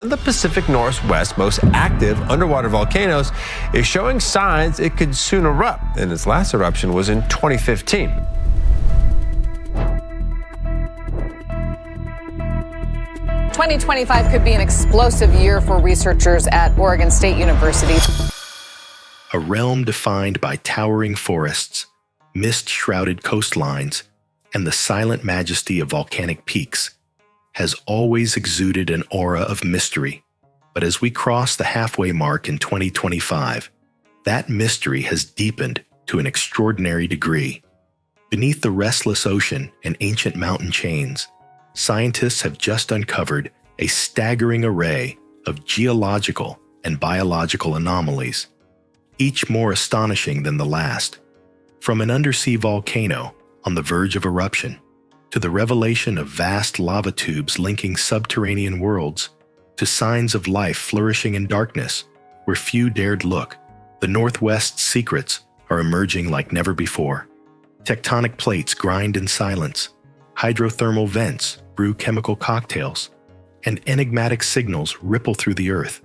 The Pacific Northwest's most active underwater volcanoes is showing signs it could soon erupt, and its last eruption was in 2015. "2025 could be an explosive year for researchers at Oregon State University." A realm defined by towering forests, mist-shrouded coastlines, and the silent majesty of volcanic peaks has always exuded an aura of mystery. But as we cross the halfway mark in 2025, that mystery has deepened to an extraordinary degree. Beneath the restless ocean and ancient mountain chains, scientists have just uncovered a staggering array of geological and biological anomalies, each more astonishing than the last. From an undersea volcano on the verge of eruption, to the revelation of vast lava tubes linking subterranean worlds, to signs of life flourishing in darkness where few dared look, the Northwest's secrets are emerging like never before. Tectonic plates grind in silence, hydrothermal vents brew chemical cocktails, and enigmatic signals ripple through the earth,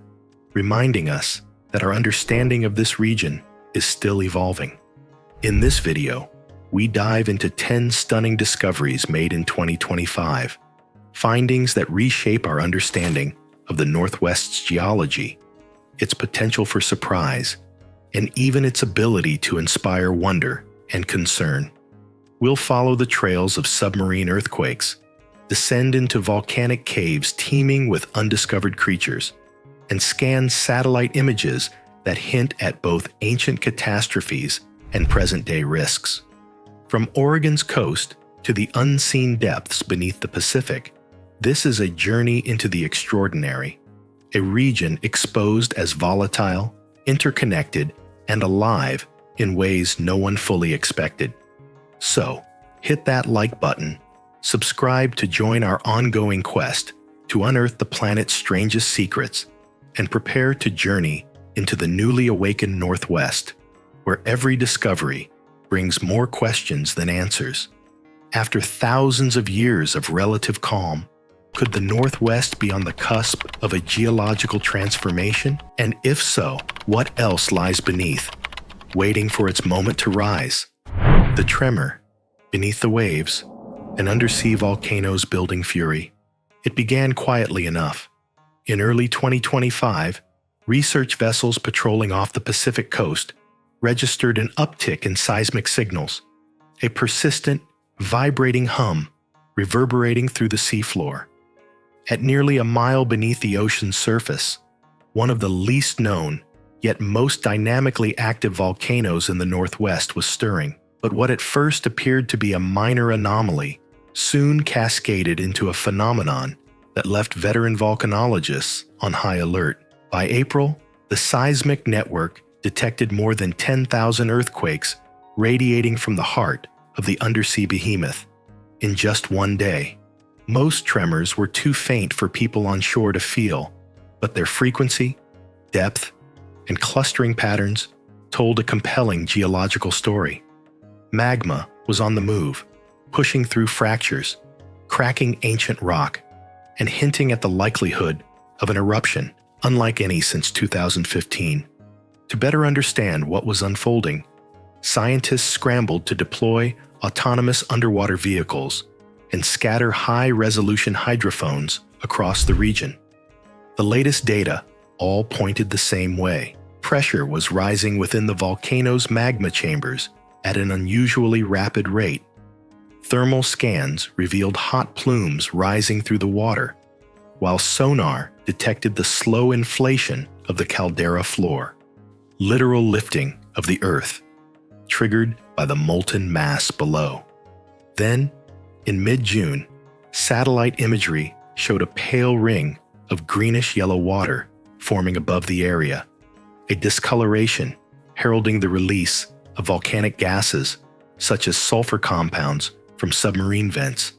reminding us that our understanding of this region is still evolving. In this video, we dive into 10 stunning discoveries made in 2025, findings that reshape our understanding of the Northwest's geology, its potential for surprise, and even its ability to inspire wonder and concern. We'll follow the trails of submarine earthquakes, descend into volcanic caves teeming with undiscovered creatures, and scan satellite images that hint at both ancient catastrophes and present-day risks. From Oregon's coast to the unseen depths beneath the Pacific, this is a journey into the extraordinary, a region exposed as volatile, interconnected, and alive in ways no one fully expected. So, hit that like button, subscribe to join our ongoing quest to unearth the planet's strangest secrets, and prepare to journey into the newly awakened Northwest, where every discovery brings more questions than answers. After thousands of years of relative calm, could the Northwest be on the cusp of a geological transformation? And if so, what else lies beneath, waiting for its moment to rise? The Tremor, beneath the waves, an undersea volcano's building fury. It began quietly enough. In early 2025, research vessels patrolling off the Pacific coast registered an uptick in seismic signals, a persistent, vibrating hum reverberating through the seafloor. At nearly a mile beneath the ocean's surface, one of the least known, yet most dynamically active volcanoes in the Northwest was stirring. But what at first appeared to be a minor anomaly soon cascaded into a phenomenon that left veteran volcanologists on high alert. By April, the seismic network detected more than 10,000 earthquakes radiating from the heart of the undersea behemoth in just one day. Most tremors were too faint for people on shore to feel, but their frequency, depth, and clustering patterns told a compelling geological story. Magma was on the move, pushing through fractures, cracking ancient rock, and hinting at the likelihood of an eruption unlike any since 2015. To better understand what was unfolding, scientists scrambled to deploy autonomous underwater vehicles and scatter high-resolution hydrophones across the region. The latest data all pointed the same way. Pressure was rising within the volcano's magma chambers at an unusually rapid rate. Thermal scans revealed hot plumes rising through the water, while sonar detected the slow inflation of the caldera floor, literal lifting of the Earth, triggered by the molten mass below. Then, in mid-June, satellite imagery showed a pale ring of greenish-yellow water forming above the area, a discoloration heralding the release of volcanic gases such as sulfur compounds from submarine vents.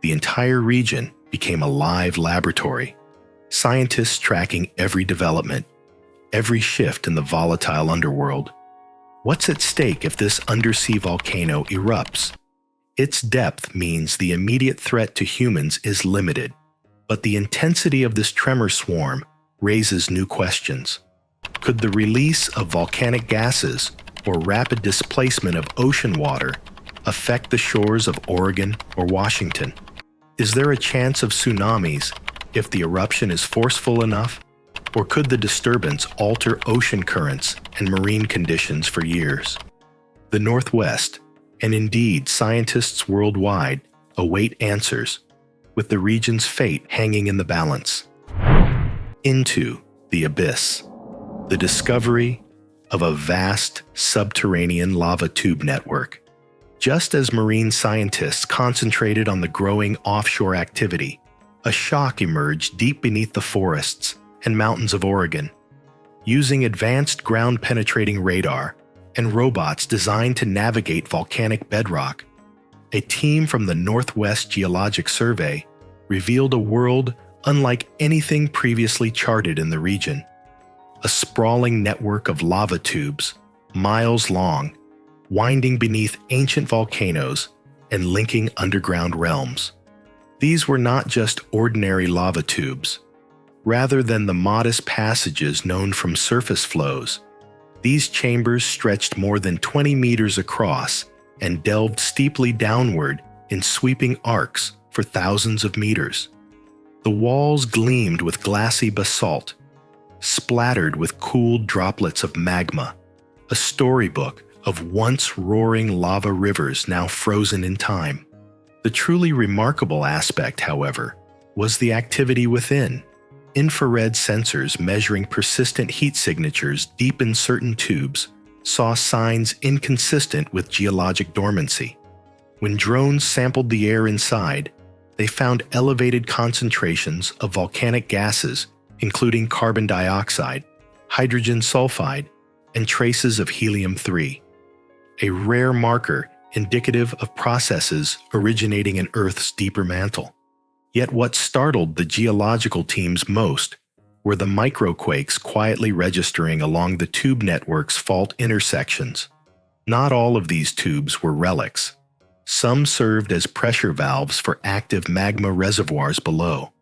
The entire region became a live laboratory, scientists tracking every development, every shift in the volatile underworld. What's at stake if this undersea volcano erupts? Its depth means the immediate threat to humans is limited, But the intensity of this tremor swarm raises new questions. Could the release of volcanic gases or rapid displacement of ocean water affect the shores of Oregon or Washington? Is there a chance of tsunamis if the eruption is forceful enough? Or could the disturbance alter ocean currents and marine conditions for years? The Northwest, and indeed scientists worldwide, await answers, with the region's fate hanging in the balance. Into the abyss. The discovery of a vast subterranean lava tube network. Just as marine scientists concentrated on the growing offshore activity, a shock emerged deep beneath the forests and mountains of Oregon. Using advanced ground-penetrating radar and robots designed to navigate volcanic bedrock, a team from the Northwest Geologic Survey revealed a world unlike anything previously charted in the region. A sprawling network of lava tubes, miles long, winding beneath ancient volcanoes and linking underground realms. These were not just ordinary lava tubes. Rather than the modest passages known from surface flows, these chambers stretched more than 20 meters across and delved steeply downward in sweeping arcs for thousands of meters. The walls gleamed with glassy basalt, splattered with cooled droplets of magma, a storybook of once roaring lava rivers now frozen in time. The truly remarkable aspect, however, was the activity within. Infrared sensors measuring persistent heat signatures deep in certain tubes saw signs inconsistent with geologic dormancy. When drones sampled the air inside, they found elevated concentrations of volcanic gases, including carbon dioxide, hydrogen sulfide, and traces of helium-3, a rare marker indicative of processes originating in Earth's deeper mantle. Yet what startled the geological teams most were the microquakes quietly registering along the tube network's fault intersections. Not all of these tubes were relics. Some served as pressure valves for active magma reservoirs below.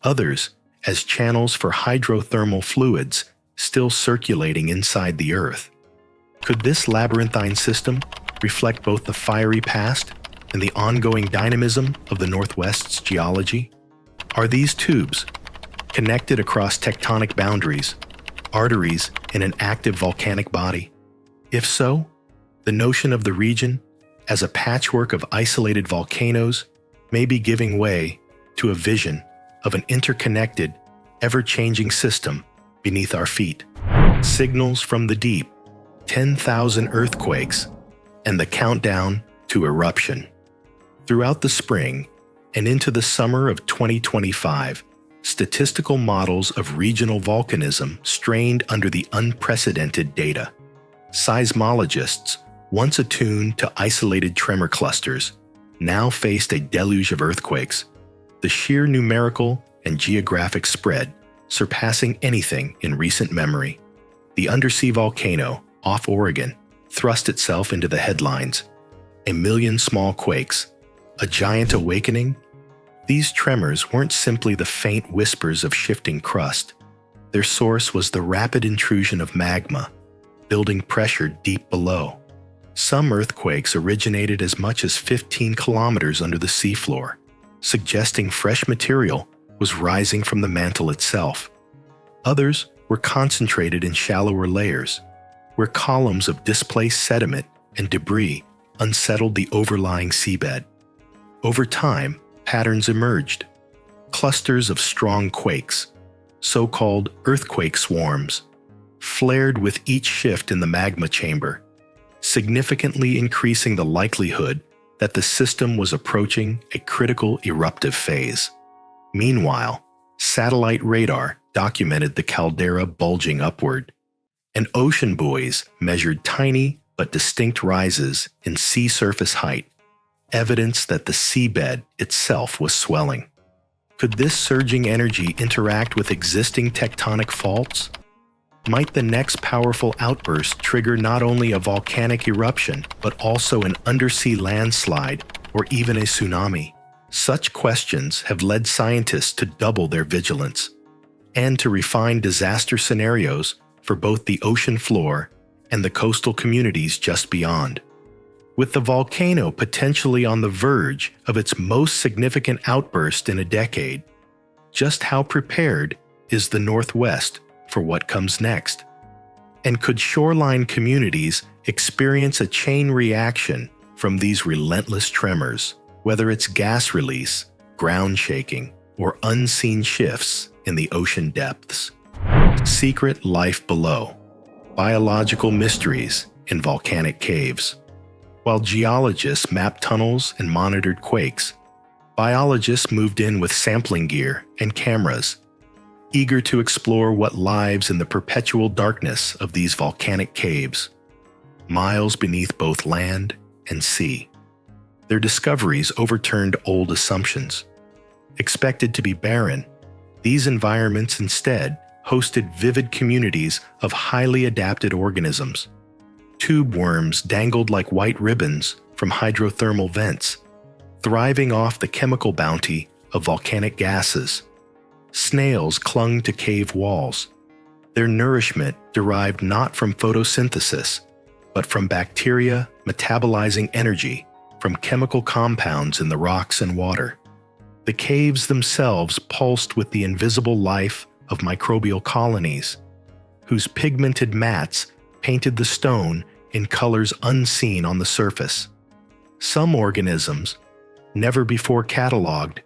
Others as channels for hydrothermal fluids still circulating inside the Earth. Could this labyrinthine system reflect both the fiery past and the ongoing dynamism of the Northwest's geology? Are these tubes, connected across tectonic boundaries, arteries in an active volcanic body? If so, the notion of the region as a patchwork of isolated volcanoes may be giving way to a vision of an interconnected, ever-changing system beneath our feet. Signals from the deep, 10,000 earthquakes, and the countdown to eruption. Throughout the spring and into the summer of 2025, statistical models of regional volcanism strained under the unprecedented data. Seismologists, once attuned to isolated tremor clusters, now faced a deluge of earthquakes, the sheer numerical and geographic spread surpassing anything in recent memory. The Undersea volcano off Oregon thrust itself into the headlines. 1 million small quakes, a giant awakening? These tremors weren't simply the faint whispers of shifting crust. Their source was the rapid intrusion of magma, building pressure deep below. Some earthquakes originated as much as 15 kilometers under the seafloor, suggesting fresh material was rising from the mantle itself. Others were concentrated in shallower layers, where columns of displaced sediment and debris unsettled the overlying seabed. Over time, patterns emerged. Clusters of strong quakes, so-called earthquake swarms, flared with each shift in the magma chamber, significantly increasing the likelihood that the system was approaching a critical eruptive phase. Meanwhile, satellite radar documented the caldera bulging upward, and ocean buoys measured tiny but distinct rises in sea surface height, evidence that the seabed itself was swelling. Could this surging energy interact with existing tectonic faults? Might the next powerful outburst trigger not only a volcanic eruption, but also an undersea landslide or even a tsunami? Such questions have led scientists to double their vigilance and to refine disaster scenarios for both the ocean floor and the coastal communities just beyond. With the volcano potentially on the verge of its most significant outburst in a decade, just how prepared is the Northwest for what comes next? And could shoreline communities experience a chain reaction from these relentless tremors, whether it's gas release, ground shaking, or unseen shifts in the ocean depths? Secret life below. Biological mysteries in volcanic caves. While geologists mapped tunnels and monitored quakes, biologists moved in with sampling gear and cameras, eager to explore what lives in the perpetual darkness of these volcanic caves, miles beneath both land and sea. Their discoveries overturned old assumptions. Expected to be barren, these environments instead hosted vivid communities of highly adapted organisms. Tube worms dangled like white ribbons from hydrothermal vents, thriving off the chemical bounty of volcanic gases. Snails clung to cave walls, their nourishment derived not from photosynthesis, but from bacteria metabolizing energy from chemical compounds in the rocks and water. The caves themselves pulsed with the invisible life of microbial colonies, whose pigmented mats painted the stone in colors unseen on the surface. Some organisms, never before cataloged,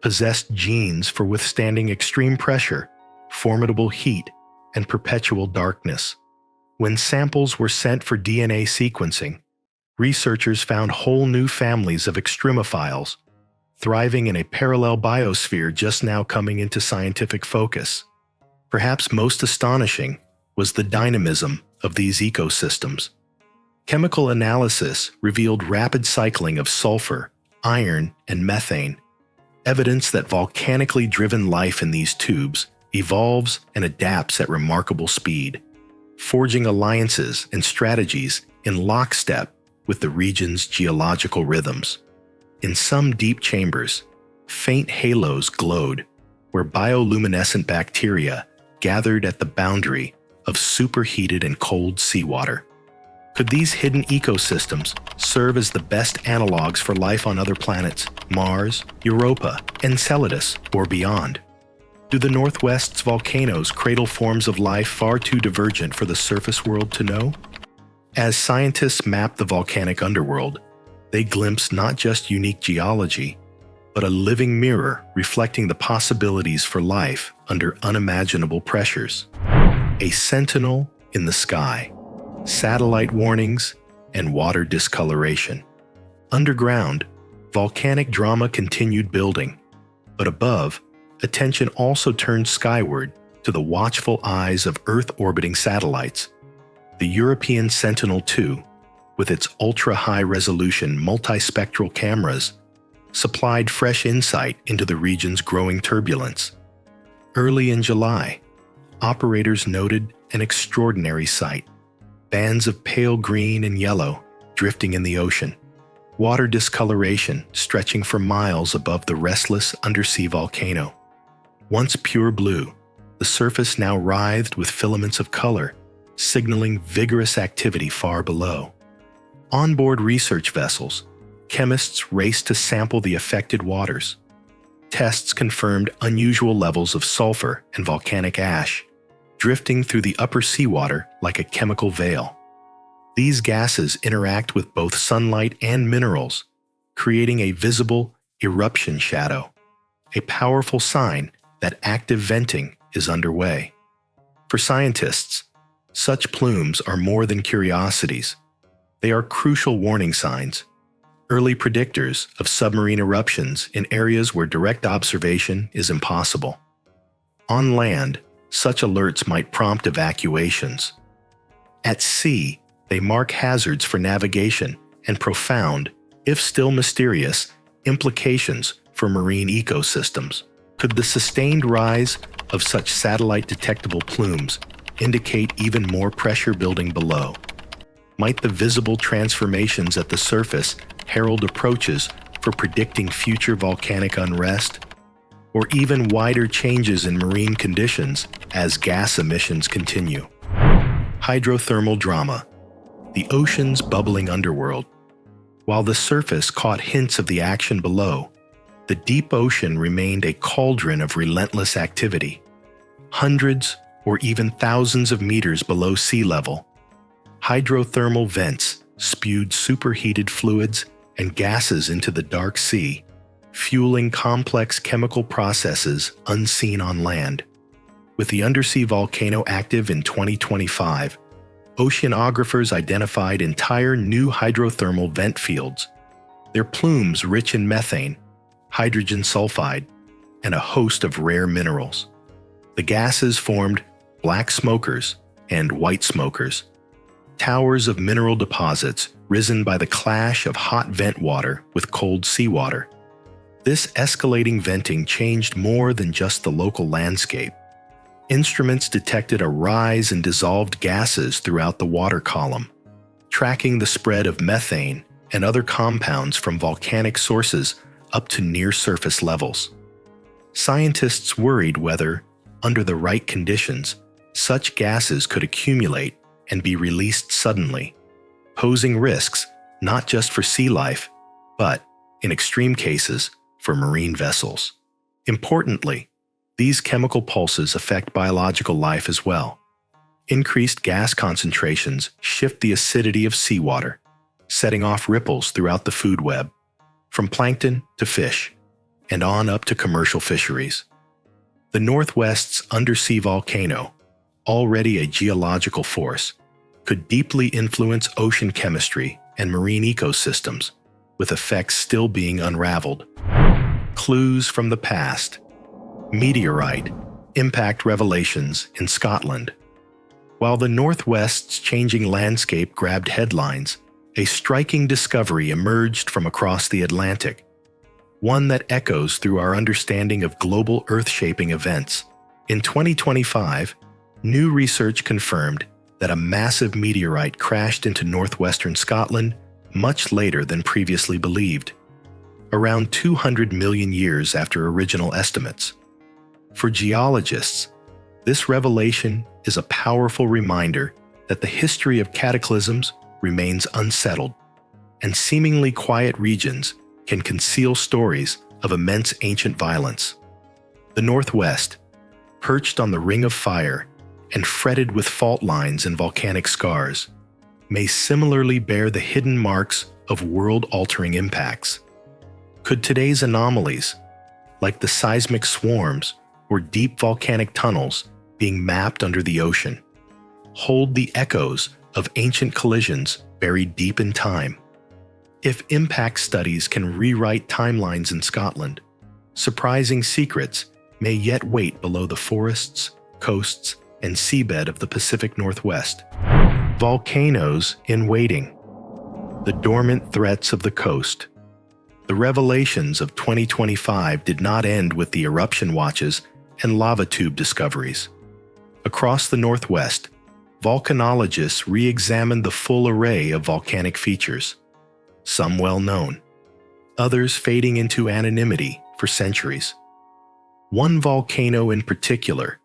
possessed genes for withstanding extreme pressure, formidable heat, and perpetual darkness. When samples were sent for DNA sequencing, researchers found whole new families of extremophiles, thriving in a parallel biosphere just now coming into scientific focus. Perhaps most astonishing was the dynamism of these ecosystems. Chemical analysis revealed rapid cycling of sulfur, iron, and methane, evidence that volcanically driven life in these tubes evolves and adapts at remarkable speed, forging alliances and strategies in lockstep with the region's geological rhythms. In some deep chambers, faint halos glowed, where bioluminescent bacteria gathered at the boundary of superheated and cold seawater. Could these hidden ecosystems serve as the best analogs for life on other planets, Mars, Europa, Enceladus, or beyond? Do the Northwest's volcanoes cradle forms of life far too divergent for the surface world to know? As scientists map the volcanic underworld, they glimpse not just unique geology, but a living mirror reflecting the possibilities for life under unimaginable pressures. A sentinel in the sky, satellite warnings, and water discoloration. Underground, volcanic drama continued building, but above, attention also turned skyward to the watchful eyes of Earth-orbiting satellites. The European Sentinel-2, with its ultra-high-resolution multispectral cameras, supplied fresh insight into the region's growing turbulence. Early in July, operators noted an extraordinary sight: bands of pale green and yellow drifting in the ocean, water discoloration stretching for miles above the restless undersea volcano. Once pure blue, the surface now writhed with filaments of color, signaling vigorous activity far below. Onboard research vessels, chemists raced to sample the affected waters. Tests confirmed unusual levels of sulfur and volcanic ash, drifting through the upper seawater like a chemical veil. These gases interact with both sunlight and minerals, creating a visible eruption shadow, a powerful sign that active venting is underway. For scientists, such plumes are more than curiosities. They are crucial warning signs, early predictors of submarine eruptions in areas where direct observation is impossible. On land, such alerts might prompt evacuations. At sea, they mark hazards for navigation and profound, if still mysterious, implications for marine ecosystems. Could the sustained rise of such satellite-detectable plumes indicate even more pressure building below? Might the visible transformations at the surface herald approaches for predicting future volcanic unrest, or even wider changes in marine conditions as gas emissions continue. Hydrothermal drama, the ocean's bubbling underworld. While the surface caught hints of the action below, the deep ocean remained a cauldron of relentless activity. Hundreds or even thousands of meters below sea level, hydrothermal vents spewed superheated fluids and gases into the dark sea, fueling complex chemical processes unseen on land. With the Undersea volcano active in 2025, oceanographers identified entire new hydrothermal vent fields, their plumes rich in methane, hydrogen sulfide, and a host of rare minerals. The gases formed black smokers and white smokers, towers of mineral deposits risen by the clash of hot vent water with cold seawater. This escalating venting changed more than just the local landscape. Instruments detected a rise in dissolved gases throughout the water column, tracking the spread of methane and other compounds from volcanic sources up to near-surface levels. Scientists worried whether, under the right conditions, such gases could accumulate and be released suddenly, posing risks not just for sea life, but, in extreme cases, for marine vessels. Importantly, these chemical pulses affect biological life as well. Increased gas concentrations shift the acidity of seawater, setting off ripples throughout the food web, from plankton to fish, and on up to commercial fisheries. The Northwest's Undersea volcano, already a geological force, could deeply influence ocean chemistry and marine ecosystems, with effects still being unraveled. Clues from the past. Meteorite, impact revelations in Scotland. While the Northwest's changing landscape grabbed headlines, a striking discovery emerged from across the Atlantic, one that echoes through our understanding of global earth-shaping events. In 2025, new research confirmed that a massive meteorite crashed into northwestern Scotland much later than previously believed, around 200 million years after original estimates. For geologists, this revelation is a powerful reminder that the history of cataclysms remains unsettled, and seemingly quiet regions can conceal stories of immense ancient violence. The Northwest, perched on the Ring of Fire and fretted with fault lines and volcanic scars, may similarly bear the hidden marks of world-altering impacts. Could today's anomalies, like the seismic swarms or deep volcanic tunnels being mapped under the ocean, hold the echoes of ancient collisions buried deep in time? If impact studies can rewrite timelines in Scotland, surprising secrets may yet wait below the forests, coasts, and seabed of the Pacific Northwest. Volcanoes in waiting. The dormant threats of the coast. The revelations of 2025 did not end with the eruption watches and lava tube discoveries. Across the Northwest, volcanologists re-examined the full array of volcanic features, some well-known, others fading into anonymity for centuries. One volcano in particular,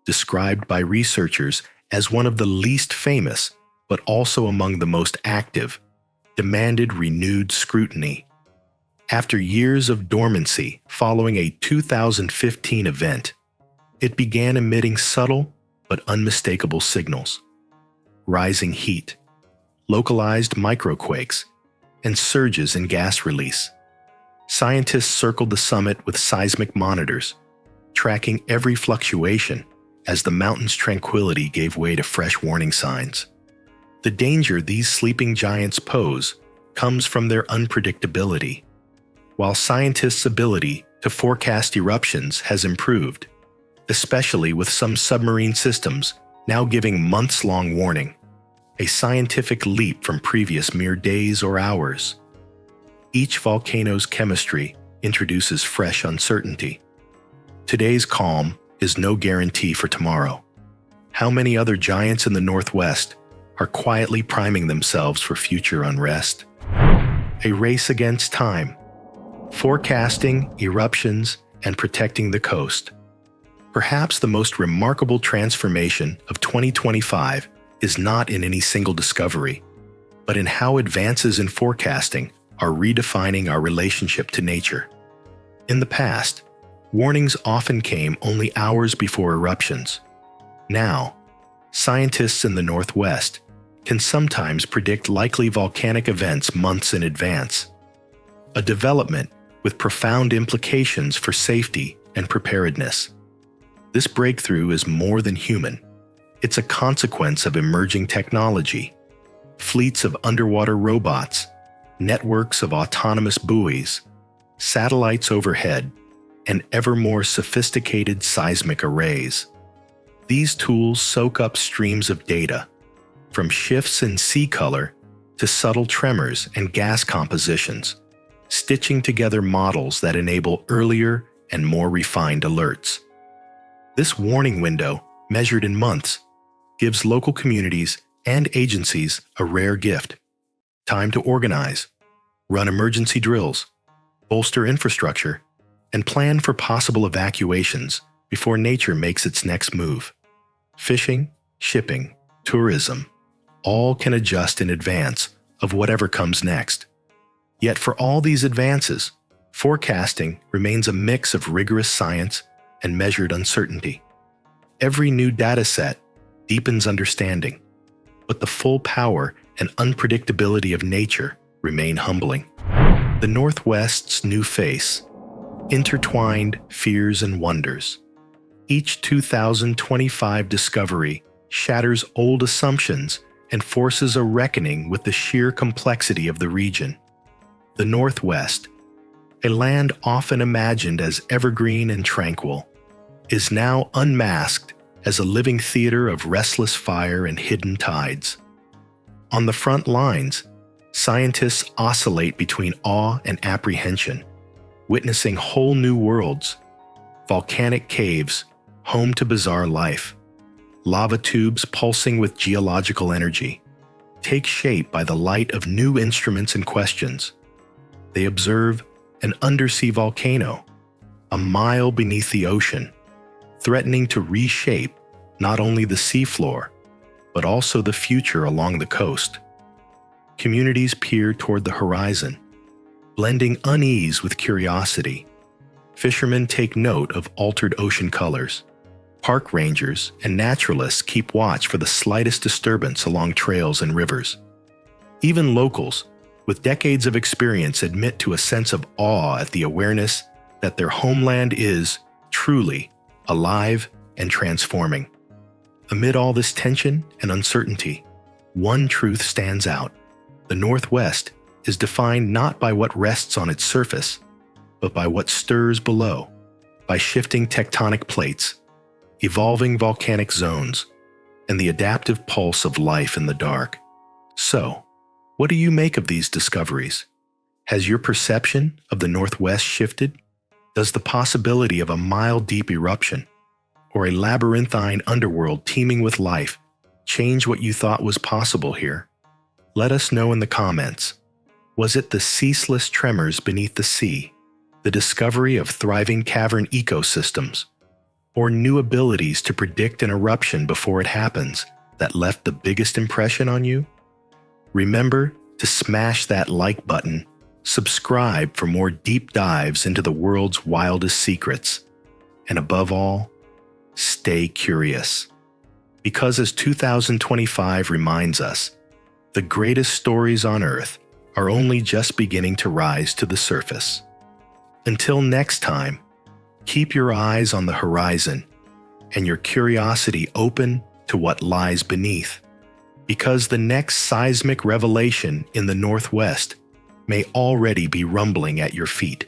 described by researchers as one of the least famous but also among the most active, demanded renewed scrutiny. After years of dormancy following a 2015 event, it began emitting subtle but unmistakable signals. Rising heat, localized microquakes, and surges in gas release. Scientists circled the summit with seismic monitors, tracking every fluctuation as the mountain's tranquility gave way to fresh warning signs. The danger these sleeping giants pose comes from their unpredictability. While scientists' ability to forecast eruptions has improved, especially with some submarine systems now giving months-long warning, a scientific leap from previous mere days or hours. Each volcano's chemistry introduces fresh uncertainty. Today's calm is no guarantee for tomorrow. How many other giants in the Northwest are quietly priming themselves for future unrest? A race against time, forecasting eruptions and protecting the coast. Perhaps the most remarkable transformation of 2025 is not in any single discovery, but in how advances in forecasting are redefining our relationship to nature. In the past, warnings often came only hours before eruptions. Now, scientists in the Northwest can sometimes predict likely volcanic events months in advance, a development with profound implications for safety and preparedness. This breakthrough is more than human. It's a consequence of emerging technology, fleets of underwater robots, networks of autonomous buoys, satellites overhead, and ever more sophisticated seismic arrays. These tools soak up streams of data, from shifts in sea color to subtle tremors and gas compositions, stitching together models that enable earlier and more refined alerts. This warning window, measured in months, gives local communities and agencies a rare gift: time to organize, run emergency drills, bolster infrastructure, and plan for possible evacuations before nature makes its next move. Fishing, shipping, tourism, all can adjust in advance of whatever comes next. Yet for all these advances, forecasting remains a mix of rigorous science and measured uncertainty. Every new data set deepens understanding, but the full power and unpredictability of nature remain humbling. The Northwest's new face, intertwined fears and wonders. Each 2025 discovery shatters old assumptions and forces a reckoning with the sheer complexity of the region. The Northwest, a land often imagined as evergreen and tranquil, is now unmasked as a living theater of restless fire and hidden tides. On the front lines, scientists oscillate between awe and apprehension, witnessing whole new worlds: volcanic caves, home to bizarre life, lava tubes pulsing with geological energy, take shape by the light of new instruments and questions. They observe an undersea volcano, a mile beneath the ocean, threatening to reshape not only the seafloor, but also the future along the coast. Communities peer toward the horizon, blending unease with curiosity. Fishermen take note of altered ocean colors. Park rangers and naturalists keep watch for the slightest disturbance along trails and rivers. Even locals, with decades of experience, admit to a sense of awe at the awareness that their homeland is, truly, alive and transforming. Amid all this tension and uncertainty, one truth stands out. The Northwest is defined not by what rests on its surface, but by what stirs below, by shifting tectonic plates, evolving volcanic zones, and the adaptive pulse of life in the dark. So, what do you make of these discoveries? Has your perception of the Northwest shifted? Does the possibility of a mile-deep eruption or a labyrinthine underworld teeming with life change what you thought was possible here? Let us know in the comments. Was it the ceaseless tremors beneath the sea, the discovery of thriving cavern ecosystems, or new abilities to predict an eruption before it happens that left the biggest impression on you? Remember to smash that like button, subscribe for more deep dives into the world's wildest secrets, and above all, stay curious. Because as 2025 reminds us, the greatest stories on Earth are only just beginning to rise to the surface. Until next time, keep your eyes on the horizon and your curiosity open to what lies beneath, because the next seismic revelation in the Northwest may already be rumbling at your feet.